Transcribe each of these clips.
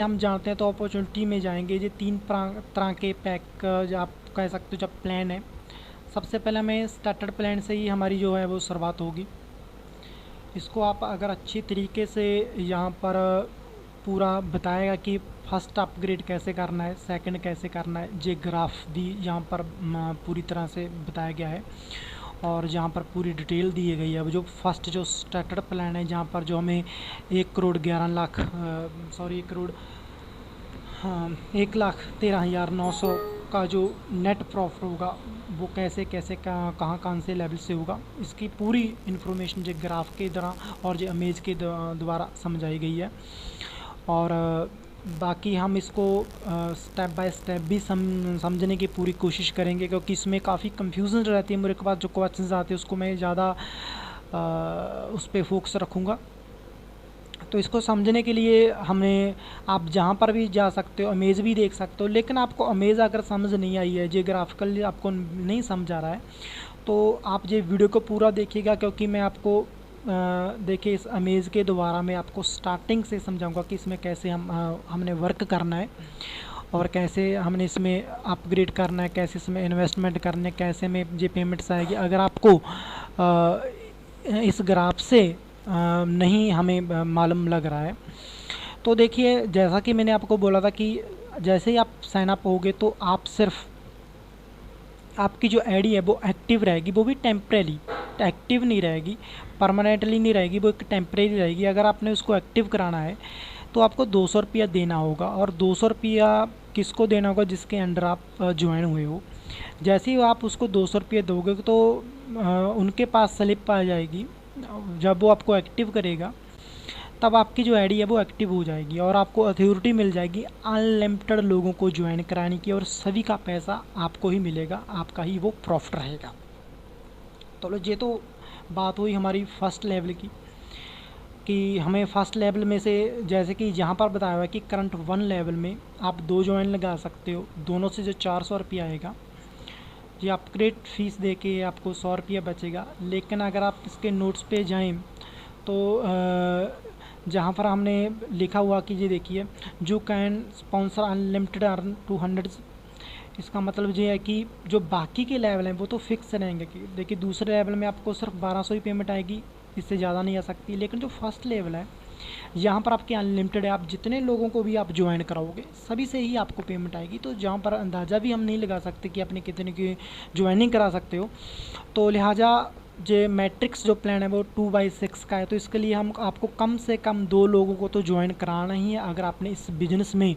हम जानते हैं तो अपॉर्चुनिटी में जाएंगे। ये तीन तरह के पैक आप कह सकते हो जब प्लान है। सबसे पहले हमें स्टार्टर प्लान से ही हमारी जो है वो शुरुआत होगी। इसको आप अगर अच्छी तरीके से यहाँ पर पूरा बताएगा कि फर्स्ट अपग्रेड कैसे करना है, सेकंड कैसे करना है, ये ग्राफ भी यहाँ पर पूरी तरह से बताया गया है और जहाँ पर पूरी डिटेल दी गई है। अब जो फर्स्ट जो स्टार्टर प्लान है जहाँ पर जो हमें 1,11,00,000 सॉरी 1,13,900 का जो नेट प्रॉफिट होगा वो कैसे कैसे कहाँ कहाँ से लेवल से होगा, इसकी पूरी इन्फॉर्मेशन जो ग्राफ के द्वारा और जो इमेज के द्वारा समझाई गई है। और बाकी हम इसको स्टेप बाय स्टेप भी समझने की पूरी कोशिश करेंगे, क्योंकि इसमें काफ़ी कंफ्यूजन रहती है। मेरे के पास जो क्वेश्चंस आते हैं उसको मैं ज़्यादा उस पर फोकस रखूँगा। तो इसको समझने के लिए हमें आप जहाँ पर भी जा सकते हो, इमेज भी देख सकते हो। लेकिन आपको इमेज अगर समझ नहीं आई है, जो ग्राफिकल आपको नहीं समझ आ रहा है, तो आप ये वीडियो को पूरा देखिएगा, क्योंकि मैं आपको देखिए इस इमेज के द्वारा मैं आपको स्टार्टिंग से समझाऊंगा कि इसमें कैसे हमने वर्क करना है और कैसे हमने इसमें अपग्रेड करना है, कैसे इसमें इन्वेस्टमेंट करना है, कैसे में ये पेमेंट्स आएगी। अगर आपको इस ग्राफ से नहीं हमें मालूम लग रहा है तो देखिए, जैसा कि मैंने आपको बोला था कि जैसे ही आप साइन अप होगे तो आप सिर्फ आपकी जो आईडी है वो एक्टिव रहेगी, वो भी टेम्परेरी, एक्टिव नहीं रहेगी, परमानेंटली नहीं रहेगी, वो एक टेम्परेरी रहेगी। अगर आपने उसको एक्टिव कराना है तो आपको 200 रुपया देना होगा। और 200 रुपया किसको देना होगा? जिसके अंडर आप ज्वाइन हुए हो। जैसे ही आप उसको 200 रुपये दोगे तो उनके पास स्लिप आ जाएगी। जब वो आपको एक्टिव करेगा तब आपकी जो आईडी है वो एक्टिव हो जाएगी और आपको अथॉरिटी मिल जाएगी अनलिमिटेड लोगों को ज्वाइन कराने की, और सभी का पैसा आपको ही मिलेगा, आपका ही वो प्रॉफिट रहेगा। तो ये तो बात हुई हमारी फर्स्ट लेवल की, कि हमें फर्स्ट लेवल में से जैसे कि यहाँ पर बताया हुआ है कि करंट 1 लेवल में आप 2 ज्वाइन लगा सकते हो। दोनों से जो 400 रुपया आएगा, ये अपग्रेड फीस दे के आपको 100 रुपया बचेगा। लेकिन अगर आप इसके नोट्स पे जाएं तो जहाँ पर हमने लिखा हुआ कि ये देखिए, जो कैन स्पॉन्सर अनलिमिटेड अर्न 200, इसका मतलब ये है कि जो बाकी के लेवल हैं वो तो फिक्स रहेंगे। कि देखिए, दूसरे लेवल में आपको सिर्फ 1200 ही पेमेंट आएगी, इससे ज़्यादा नहीं आ सकती। लेकिन जो फर्स्ट लेवल है यहाँ पर आपके अनलिमिटेड है, आप जितने लोगों को भी आप ज्वाइन कराओगे सभी से ही आपको पेमेंट आएगी। तो जहाँ पर अंदाज़ा भी हम नहीं लगा सकते कि आपने कितने की ज्वाइनिंग करा सकते हो, तो लिहाजा जो मैट्रिक्स जो प्लान है वो 2/6 का है। तो इसके लिए हम आपको कम से कम 2 लोगों को तो ज्वाइन कराना ही है अगर आपने इस बिज़नेस में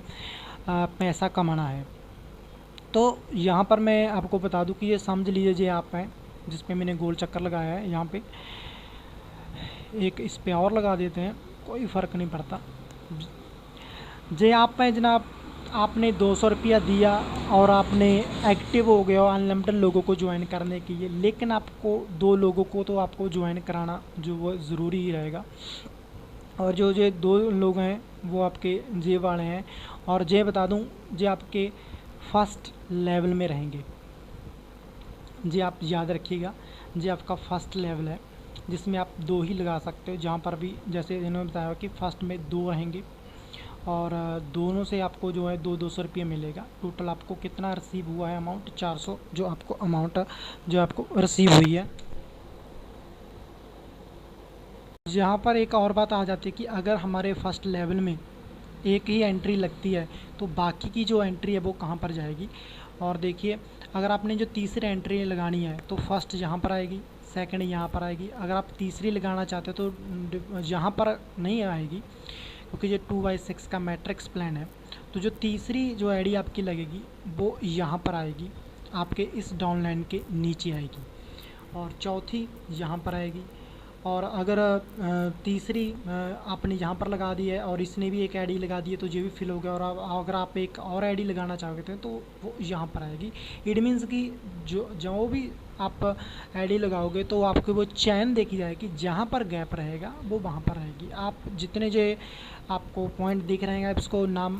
पैसा कमाना है। तो यहाँ पर मैं आपको बता दूँ कि ये समझ लीजिए, ये आप हैं जिस पे मैंने गोल चक्कर लगाया है, यहाँ पे एक इस पे और लगा देते हैं, कोई फ़र्क नहीं पड़ता। जे आप हैं जनाब, आपने 200 रुपया दिया और आपने एक्टिव हो गए हो अनलिमिटेड लोगों को ज्वाइन करने के लिए। लेकिन आपको 2 लोगों को तो आपको ज्वाइन कराना जो वो ज़रूरी ही रहेगा। और जो 2 लोग हैं वो आपके जे वाले हैं। और जे बता दूं, जे आपके फर्स्ट लेवल में रहेंगे। जी आप याद रखिएगा, जी आपका फर्स्ट लेवल है जिसमें आप 2 ही लगा सकते हो। जहाँ पर भी जैसे इन्होंने बताया कि फ़र्स्ट में 2 रहेंगे और दोनों से आपको जो है 200 रुपये मिलेगा। टोटल आपको कितना रिसीव हुआ है अमाउंट? 400 जो आपको अमाउंट जो आपको रिसीव हुई है। यहाँ पर एक और बात आ जाती है कि अगर हमारे फर्स्ट लेवल में एक ही एंट्री लगती है तो बाकी की जो एंट्री है वो कहाँ पर जाएगी? और देखिए, अगर आपने जो तीसरी एंट्री लगानी है तो फर्स्ट यहाँ पर आएगी, सेकंड यहाँ पर आएगी। अगर आप तीसरी लगाना चाहते हो तो यहाँ पर नहीं आएगी, क्योंकि ये 2/6 का मैट्रिक्स प्लान है। तो जो तीसरी जो आईडी आपकी लगेगी वो यहाँ पर आएगी, आपके इस डाउनलाइन के नीचे आएगी, और चौथी यहाँ पर आएगी। और अगर तीसरी आपने यहाँ पर लगा दी है और इसने भी एक आईडी लगा दी है तो ये भी फिल हो गया। और अगर आप एक और आईडी लगाना चाहते हैं तो वो यहाँ पर आएगी। इट मीन्स कि जो भी आप आईडी लगाओगे तो आपको वो चैन देखी जाएगी, जहाँ पर गैप रहेगा वो वहाँ पर रहेगी। आप जितने जो आपको पॉइंट दिख रहे हैं आप इसको नाम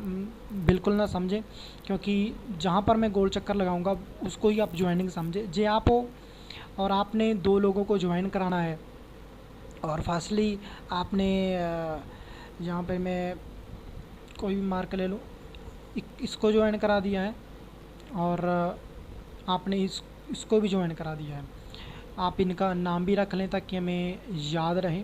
बिल्कुल ना समझें, क्योंकि जहाँ पर मैं गोल चक्कर लगाऊंगा उसको ही आप ज्वाइनिंग समझे। जे आप हो और आपने 2 लोगों को ज्वाइन कराना है और फर्स्टली आपने यहाँ पे मैं कोई भी मार्क ले लो, इसको ज्वाइन करा दिया है और आपने इसको भी ज्वाइन करा दिया है। आप इनका नाम भी रख लें ताकि हमें याद रहे।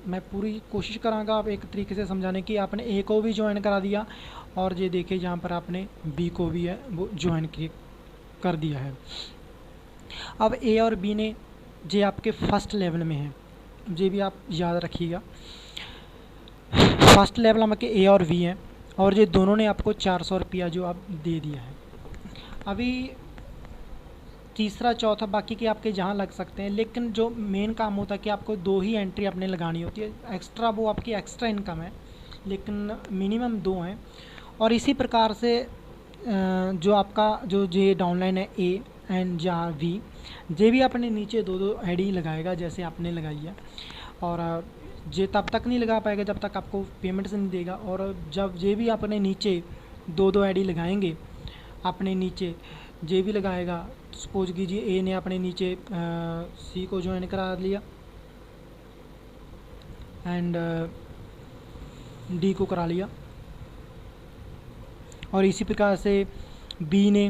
मैं पूरी कोशिश करांगा आप एक तरीके से समझाने की। आपने ए को भी ज्वाइन करा दिया और ये देखिए जहाँ पर आपने बी को भी है वो ज्वाइन कर दिया है। अब ए और बी ने जे आपके फर्स्ट लेवल में है, ये भी आप याद रखिएगा। फर्स्ट लेवल में ए और बी है और ये दोनों ने आपको 400 रुपया जो आप दे दिया है। अभी तीसरा चौथा बाकी के आपके जहाँ लग सकते हैं, लेकिन जो मेन काम होता है कि आपको 2 ही एंट्री अपने लगानी होती है। एक्स्ट्रा वो आपकी एक्स्ट्रा इनकम है, लेकिन मिनिमम 2 हैं। और इसी प्रकार से जो आपका जो जे डाउनलाइन है ए एंड या वी, जे भी अपने नीचे 2 आईडी लगाएगा जैसे आपने लगाई है, और जे तब तक नहीं लगा पाएगा जब तक आपको पेमेंट से नहीं देगा। और जब जे भी अपने नीचे 2 आईडी लगाएंगे, अपने नीचे जे भी लगाएगा, सपोज कीजिए ए ने अपने नीचे सी को ज्वाइन करा लिया एंड डी को करा लिया, और इसी प्रकार से बी ने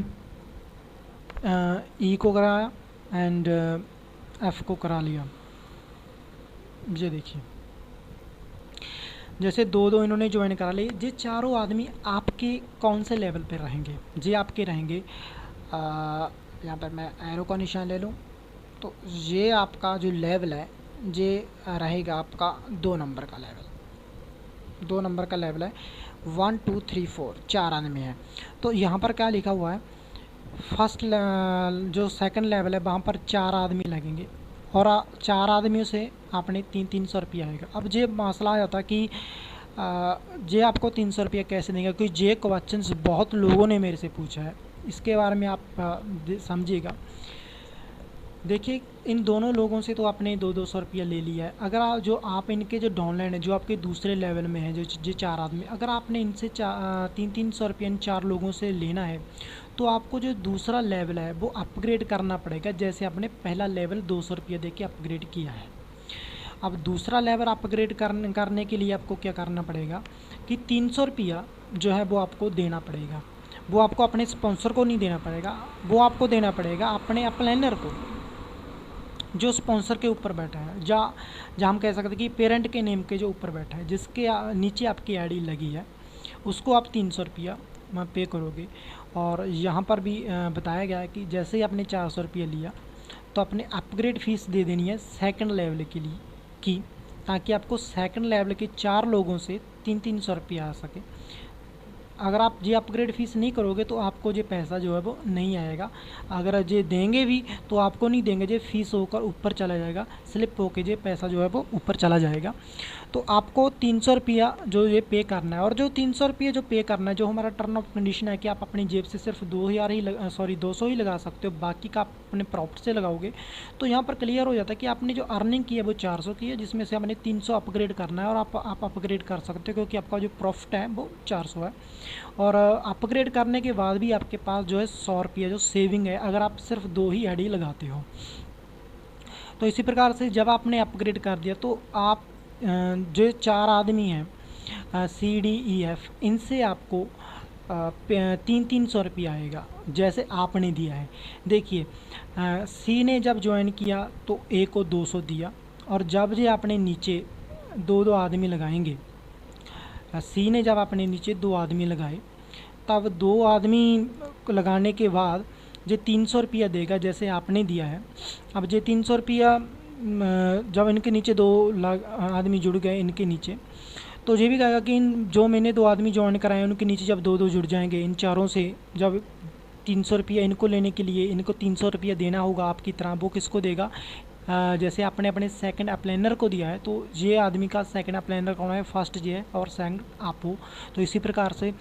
ई को कराया एंड एफ को करा लिया। ये देखिए जैसे 2 इन्होंने ज्वाइन करा लिए। ये चारों आदमी आपके कौन से लेवल पे रहेंगे? ये आपके रहेंगे, यहाँ पर मैं एरो का निशान ले लूँ तो ये आपका जो लेवल है ये रहेगा आपका 2 नंबर का लेवल। 2 नंबर का लेवल है, 1 2 3 4 4 आदमी है। तो यहाँ पर क्या लिखा हुआ है, फर्स्ट जो सेकंड लेवल है वहाँ पर 4 आदमी लगेंगे और 4 आदमियों से आपने 300 रुपया आएगा। अब ये मसला आता है कि जे आपको 300 रुपया कैसे देंगे, क्योंकि जे क्वेश्चन बहुत लोगों ने मेरे से पूछा है, इसके बारे में आप समझिएगा। देखिए इन दोनों लोगों से तो आपने 200 रुपया ले लिया है। अगर आप इनके जो डाउनलाइन है, जो आपके दूसरे लेवल में है, जो 4 आदमी, अगर आपने इनसे 300 रुपया इन 4 लोगों से लेना है तो आपको जो दूसरा लेवल है वो अपग्रेड करना पड़ेगा। जैसे आपने पहला लेवल 200 रुपया दे के अपग्रेड किया है, अब दूसरा लेवल अपग्रेड करने के लिए आपको क्या करना पड़ेगा कि 300 रुपया जो है वो आपको देना पड़ेगा। वो आपको अपने स्पॉन्सर को नहीं देना पड़ेगा, वो आपको देना पड़ेगा अपने अपलाइनर को, जो स्पॉन्सर के ऊपर बैठा है, जहाँ हम कह सकते हैं कि पेरेंट के नेम के जो ऊपर बैठा है, जिसके नीचे आपकी आईडी लगी है, उसको आप 300 रुपया पे करोगे। और यहाँ पर भी बताया गया है कि जैसे ही आपने 400 रुपया लिया तो अपने अपग्रेड फ़ीस दे देनी है सेकंड लेवल के लिए की, ताकि आपको सेकंड लेवल के 4 लोगों से 300 रुपया आ सके। अगर आप ये अपग्रेड फ़ीस नहीं करोगे तो आपको ये पैसा जो है वो नहीं आएगा। अगर ये देंगे भी तो आपको नहीं देंगे, ये फ़ीस होकर ऊपर चला जाएगा, स्लिप होकर ये पैसा जो है वो ऊपर चला जाएगा। तो आपको 300 रुपया जो ये पे करना है, और जो 300 रुपया जो पे करना है, जो हमारा टर्म ऑफ कंडीशन है कि आप अपनी जेब से सिर्फ 200 ही लगा सकते हो, बाकी का आप अपने प्रॉफिट से लगाओगे। तो यहाँ पर क्लियर हो जाता है कि आपने जो अर्निंग की है वो 400 की है, जिसमें से आपने 300 अपग्रेड करना है, और आप अपग्रेड कर सकते हो क्योंकि आपका जो प्रॉफिट है वो 400 है। और अपग्रेड करने के बाद भी आपके पास जो है 100 रुपया जो सेविंग है, अगर आप सिर्फ 2 ही आईडी लगाते हो। तो इसी प्रकार से जब आपने अपग्रेड कर दिया तो आप जो 4 आदमी हैं CDEF, इनसे आपको 300 रुपया आएगा जैसे आपने दिया है। देखिए सी ने जब ज्वाइन किया तो ए को 200 दिया, और जब ये आपने नीचे 2 आदमी लगाएंगे, सी ने जब अपने नीचे 2 आदमी लगाए, तब 2 आदमी लगाने के बाद जो 300 रुपया देगा जैसे आपने दिया है। अब जो 300 रुपया जब इनके नीचे 2 आदमी जुड़ गए इनके नीचे, तो ये भी कहेगा कि इन जो मैंने 2 आदमी ज्वाइन कराए उनके नीचे जब 2 जुड़ जाएंगे, इन चारों से जब 300 रुपया इनको लेने के लिए इनको 300 रुपया देना होगा आपकी तरह, वो किसको देगा? जैसे आपने अपने सेकंड अप्लाइनर को दिया है तो ये आदमी का सेकंड अप्लाइनर कौन है? फर्स्ट ये है और सेकंड आप हो। तो इसी प्रकार से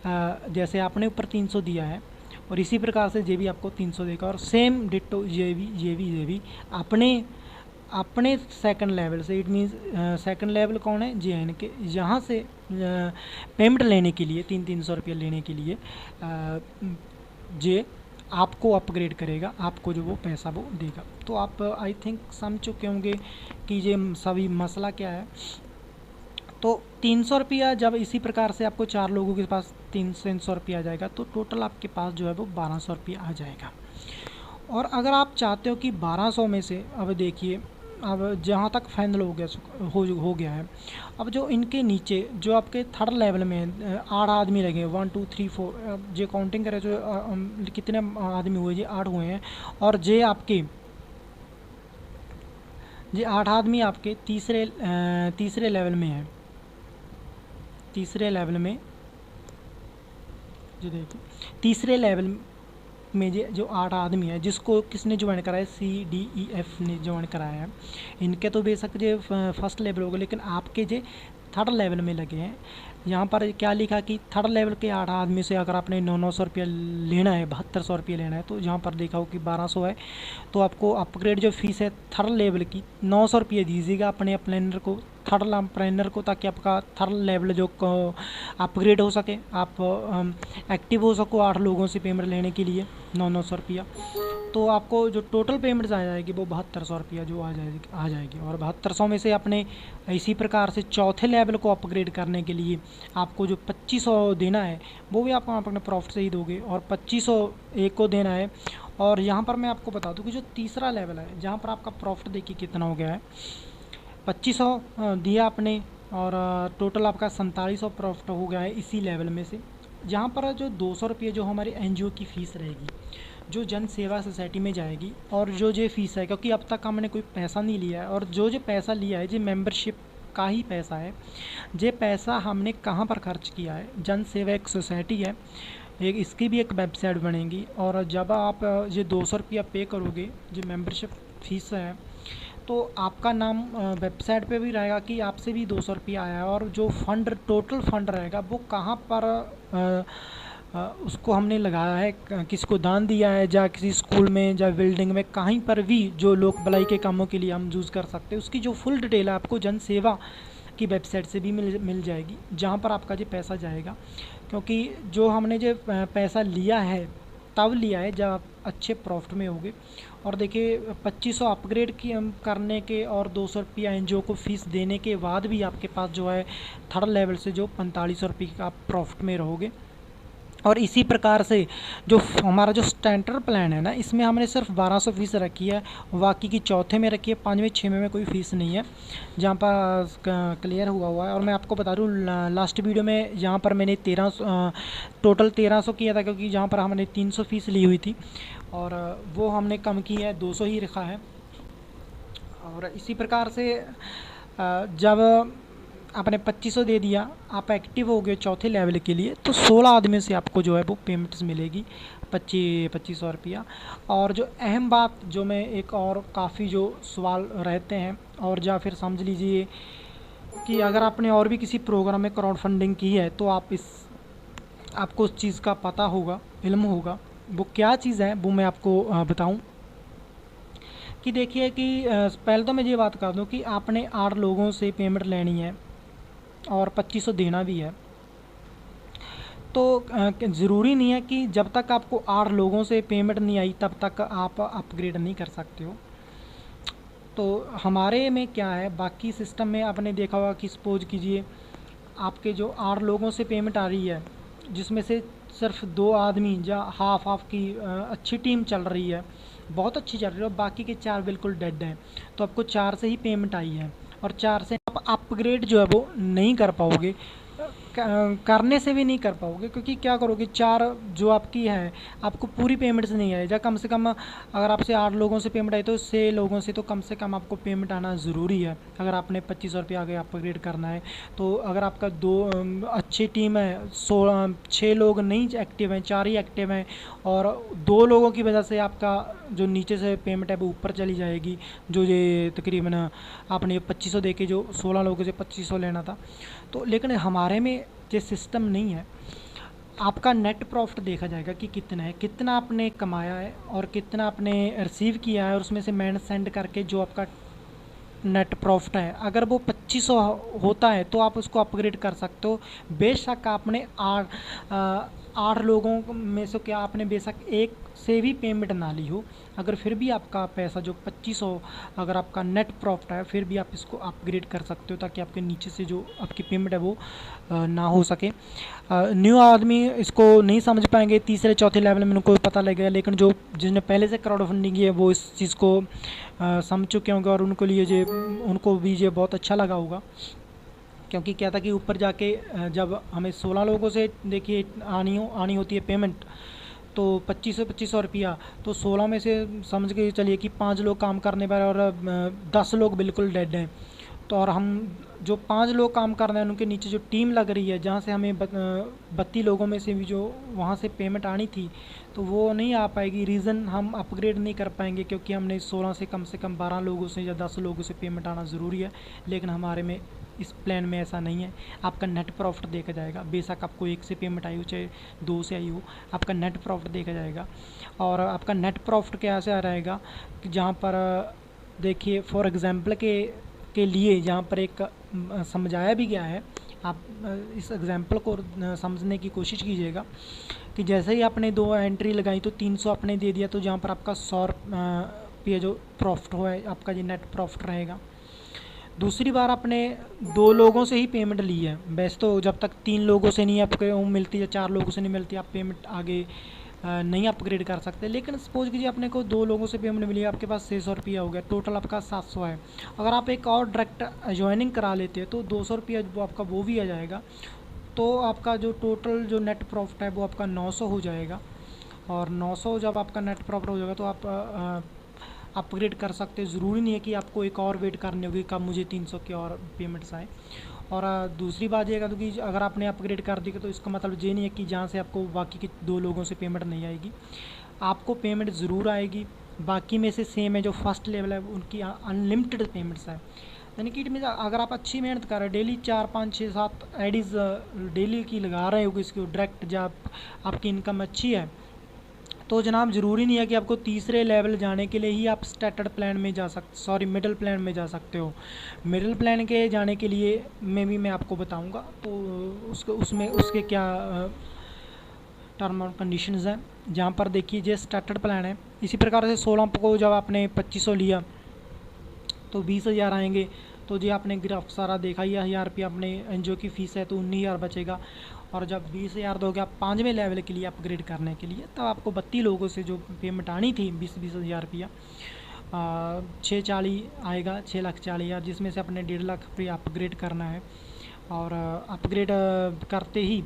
जैसे आपने ऊपर 300 दिया है और इसी प्रकार से ये भी आपको 300 देगा, और सेम डिट्टो ये भी अपने सेकंड लेवल से, इट मीन्स सेकंड लेवल कौन है? जे एन के, यहाँ से पेमेंट लेने के लिए 300 रुपया लेने के लिए जे आपको अपग्रेड करेगा, आपको जो वो पैसा वो देगा। तो आप आई थिंक समझ चुके होंगे कि ये सभी मसला क्या है। तो 300 रुपया जब इसी प्रकार से आपको 4 लोगों के पास 300 रुपया आ जाएगा तो टोटल आपके पास जो है वो 1200 रुपया आ जाएगा। और अगर आप चाहते हो कि 1200 में से, अब देखिए अब जहाँ तक फाइनल हो गया है, अब जो इनके नीचे जो आपके थर्ड लेवल में 8 आदमी लगे, 1 2 3 4, जो काउंटिंग करें जो कितने आदमी हुए जी 8 हुए हैं। और जे आपके जे 8 आदमी आपके तीसरे लेवल में है। तीसरे लेवल में जो देखो तीसरे लेवल में जो 8 आदमी है जिसको किसने ज्वाइन कराया, CDEF ने ज्वाइन कराया है। इनके तो बेशक जो फर्स्ट लेवल होगा, लेकिन आपके जो थर्ड लेवल में लगे हैं, यहाँ पर क्या लिखा कि थर्ड लेवल के 8 आदमी से अगर आपने 900 रुपया लेना है, 7200 रुपया लेना है, तो यहाँ पर देखा हो कि 1200 है, तो आपको अपग्रेड जो फीस है थर्ड लेवल की 900 रुपये दीजिएगा अपने प्लानर को, थर्ड प्लानर को, ताकि आपका थर्ड लेवल जो अपग्रेड हो सके, आप एक्टिव हो सको 8 लोगों से पेमेंट लेने के लिए 900 रुपया। तो आपको जो टोटल पेमेंट्स आ जाएगी वो 7200 रुपया जो आ जाएगी। और 7200 में से अपने इसी प्रकार से चौथे लेवल को अपग्रेड करने के लिए आपको जो 2500 देना है वो भी आप अपने प्रॉफिट से ही दोगे, और 2500 एक को देना है। और यहाँ पर मैं आपको बता दूँ कि जो तीसरा लेवल है जहाँ पर आपका प्रॉफिट देखिए कितना हो गया है, 2500 दिया आपने, और टोटल आपका 4700 प्रॉफिट हो गया है इसी लेवल में से। जहाँ पर जो 200 रुपये जो हमारी NGO की फ़ीस रहेगी, जो जन सेवा सोसाइटी में जाएगी, और जो फीस है, क्योंकि अब तक हमने कोई पैसा नहीं लिया है, और जो पैसा लिया है जो मेंबरशिप का ही पैसा है, जो पैसा हमने कहाँ पर खर्च किया है, जन सेवा एक सोसाइटी है, एक इसकी भी एक वेबसाइट बनेगी। और जब आप ये 200 रुपया पे करोगे जो मेंबरशिप फीस है, तो आपका नाम वेबसाइट पे भी रहेगा कि आपसे भी 200 रुपया आया है। और जो फंड टोटल फंड रहेगा वो कहाँ पर उसको हमने लगाया है, किसको दान दिया है, या किसी स्कूल में या बिल्डिंग में, कहीं पर भी जो लोग भलाई के कामों के लिए हम यूज़ कर सकते हैं, उसकी जो फुल डिटेल है आपको जन सेवा की वेबसाइट से भी मिल जाएगी, जहाँ पर आपका जो पैसा जाएगा। क्योंकि जो हमने जो पैसा लिया है तब लिया है जब आप अच्छे प्रॉफिट में होगे। और देखिए 2500 अपग्रेड की करने के और 200 रुपया NGO को फीस देने के बाद भी आपके पास जो है थर्ड लेवल से जो 4500 रुपये का आप प्रॉफिट में रहोगे। और इसी प्रकार से जो हमारा जो स्टैंडर्ड प्लान है ना, इसमें हमने सिर्फ 1200 फीस रखी है, बाकी की चौथे में रखी है, 5वें 6वें में कोई फ़ीस नहीं है, जहाँ पर क्लियर हुआ है। और मैं आपको बता दूँ लास्ट वीडियो में यहाँ पर मैंने टोटल 1300 किया था, क्योंकि जहाँ पर हमने 300 फीस ली हुई थी, और वो हमने कम की है, 200 ही रखा है। और इसी प्रकार से जब आपने 2500 दे दिया, आप एक्टिव हो गए चौथे लेवल के लिए, तो 16 आदमी से आपको जो है वो पेमेंट्स मिलेगी 2500 रुपया। और जो अहम बात जो मैं एक और काफ़ी जो सवाल रहते हैं, और या फिर समझ लीजिए कि अगर आपने और भी किसी प्रोग्राम में क्राउड फंडिंग की है तो आपको उस चीज़ का पता होगा, इल्म होगा। वो क्या चीज़ है वो मैं आपको बताऊँ कि देखिए कि पहले तो मैं ये बात कर दूँ कि आपने 8 लोगों से पेमेंट लेनी है और 2500 देना भी है, तो ज़रूरी नहीं है कि जब तक आपको 8 लोगों से पेमेंट नहीं आई तब तक आप अपग्रेड नहीं कर सकते हो। तो हमारे में क्या है, बाकी सिस्टम में आपने देखा होगा कि सपोज कीजिए आपके जो 8 लोगों से पेमेंट आ रही है, जिसमें से सिर्फ 2 आदमी या हाफ की अच्छी टीम चल रही है, बहुत अच्छी चल रही है, और बाकी के 4 बिल्कुल डेड हैं, तो आपको 4 से ही पेमेंट आई है, और 4 से आप अपग्रेड जो है वो नहीं कर पाओगे, करने से भी नहीं कर पाओगे। क्योंकि क्या करोगे, 4 जो आपकी है आपको पूरी पेमेंट्स नहीं आए, या कम से कम अगर आपसे 8 लोगों से पेमेंट आई तो 6 लोगों से तो कम से कम आपको पेमेंट आना ज़रूरी है, अगर आपने 2500 रुपये आगे अपग्रेड करना है। तो अगर आपका 2 अच्छी टीम है, 6 लोग नहीं एक्टिव हैं, 4 ही एक्टिव हैं, और 2 लोगों की वजह से आपका जो नीचे से पेमेंट है वो ऊपर चली जाएगी, जो ये तकरीबन आपने 2500 दे के जो 16 लोगों से 2500 लेना था। तो लेकिन हमारे में ये सिस्टम नहीं है, आपका नेट प्रॉफिट देखा जाएगा कि कितना है, कितना आपने कमाया है और कितना आपने रिसीव किया है, और उसमें से मैंने सेंड करके जो आपका नेट प्रॉफिट है, अगर वो 2500 होता है तो आप उसको अपग्रेड कर सकते हो। बेशक आपने 8 लोगों में से क्या आपने बेशक एक से भी पेमेंट ना ली हो, अगर फिर भी आपका पैसा जो 2500 अगर आपका नेट प्रॉफिट है, फिर भी आप इसको अपग्रेड कर सकते हो ताकि आपके नीचे से जो आपकी पेमेंट है वो ना हो सके। न्यू आदमी इसको नहीं समझ पाएंगे, तीसरे चौथे लेवल में उनको पता लगेगा, लेकिन जो जिसने पहले से क्राउड फंडिंग की है वो इस चीज़ को समझ चुके होंगे और उनको भी ये बहुत अच्छा लगा होगा। क्योंकि क्या था कि ऊपर जाके जब हमें 16 लोगों से देखिए आनी होती है पेमेंट, तो 2500 रुपया, तो 16 में से समझ के चलिए कि 5 लोग काम करने पर और 10 लोग बिल्कुल डेड हैं। तो और हम जो 5 लोग काम कर रहे हैं उनके नीचे जो टीम लग रही है जहाँ से हमें 32 लोगों में से भी जो वहाँ से पेमेंट आनी थी, तो वो नहीं आ पाएगी। रीज़न हम अपग्रेड नहीं कर पाएंगे क्योंकि हमने 16 से कम 12 लोगों से या 10 लोगों से पेमेंट आना ज़रूरी है, लेकिन हमारे में इस प्लान में ऐसा नहीं है। आपका नेट प्रॉफिट देखा जाएगा, बेशक आपको 1 से पेमेंट आई हो चाहे 2 से आई हो, आपका नेट प्रॉफिट देखा जाएगा। और आपका नेट प्रॉफिट कैसे रहेगा कि जहाँ पर देखिए फॉर एग्ज़ाम्पल के लिए जहाँ पर एक समझाया भी गया है, आप इस एग्ज़ाम्पल को समझने की कोशिश कीजिएगा कि जैसे ही आपने 2 एंट्री लगाई तो 300 आपने दे दिया, तो जहाँ पर आपका 100 रुपये जो प्रॉफिट हुआ है आपका ये नेट प्रॉफिट रहेगा। दूसरी बार आपने 2 लोगों से ही पेमेंट ली है, वैसे तो जब तक 3 लोगों से नहीं आपको मिलती या 4 लोगों से नहीं मिलती आप पेमेंट आगे नहीं अपग्रेड कर सकते। लेकिन सपोज कीजिए आपने को 2 लोगों से पेमेंट मिली है, आपके पास 600 रुपया हो गया, टोटल आपका 700 है। अगर आप एक और डायरेक्ट ज्वाइनिंग करा लेते हैं तो 200 रुपया वो आपका वो भी आ जाएगा, तो आपका जो टोटल जो नेट प्रॉफिट है वो आपका 900 हो जाएगा। और 900 जब आपका नेट प्रॉफिट हो जाएगा तो आप अपग्रेड कर सकते हैं। ज़रूरी नहीं है कि आपको एक और वेट करनी होगी कब मुझे 300 की और पेमेंट्स आए। और दूसरी बात ये है कि अगर आपने अपग्रेड कर दी तो इसका मतलब ये नहीं है कि जहाँ से आपको बाकी के 2 लोगों से पेमेंट नहीं आएगी, आपको पेमेंट ज़रूर आएगी। बाकी में से सेम है, जो फर्स्ट लेवल है उनकी अनलिमिटेड पेमेंट्स है। यानी कि अगर आप अच्छी मेहनत कर रहे हैं, डेली 4 5 6 7 एडीज़ डेली की लगा रहे हो इसको डायरेक्ट, जब आपकी इनकम अच्छी है, तो जनाब ज़रूरी नहीं है कि आपको तीसरे लेवल जाने के लिए ही आप स्टार्टर प्लान में मिडिल प्लान में जा सकते हो। मिडिल प्लान के जाने के लिए मैं आपको बताऊंगा, तो उसके क्या टर्म और कंडीशंस हैं। जहाँ पर देखिए जो स्टार्टर प्लान है, इसी प्रकार से 16 को जब आपने 2500 लिया तो 20,000 आएंगे। तो जी आपने ग्राफ सारा देखा ही, 1000 रुपया अपने एनजीओ की फ़ीस है तो 19,000 बचेगा। और जब 20,000 दोगे आप 5वें लेवल के लिए अपग्रेड करने के लिए, तब आपको 32 लोगों से जो पेमेंट आनी थी 20,000 रुपया, 640 आएगा, 6,40,000, जिसमें से अपने 1.5 लाख रुपया अपग्रेड करना है। और अपग्रेड करते ही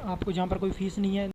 आपको जहाँ पर कोई फ़ीस नहीं है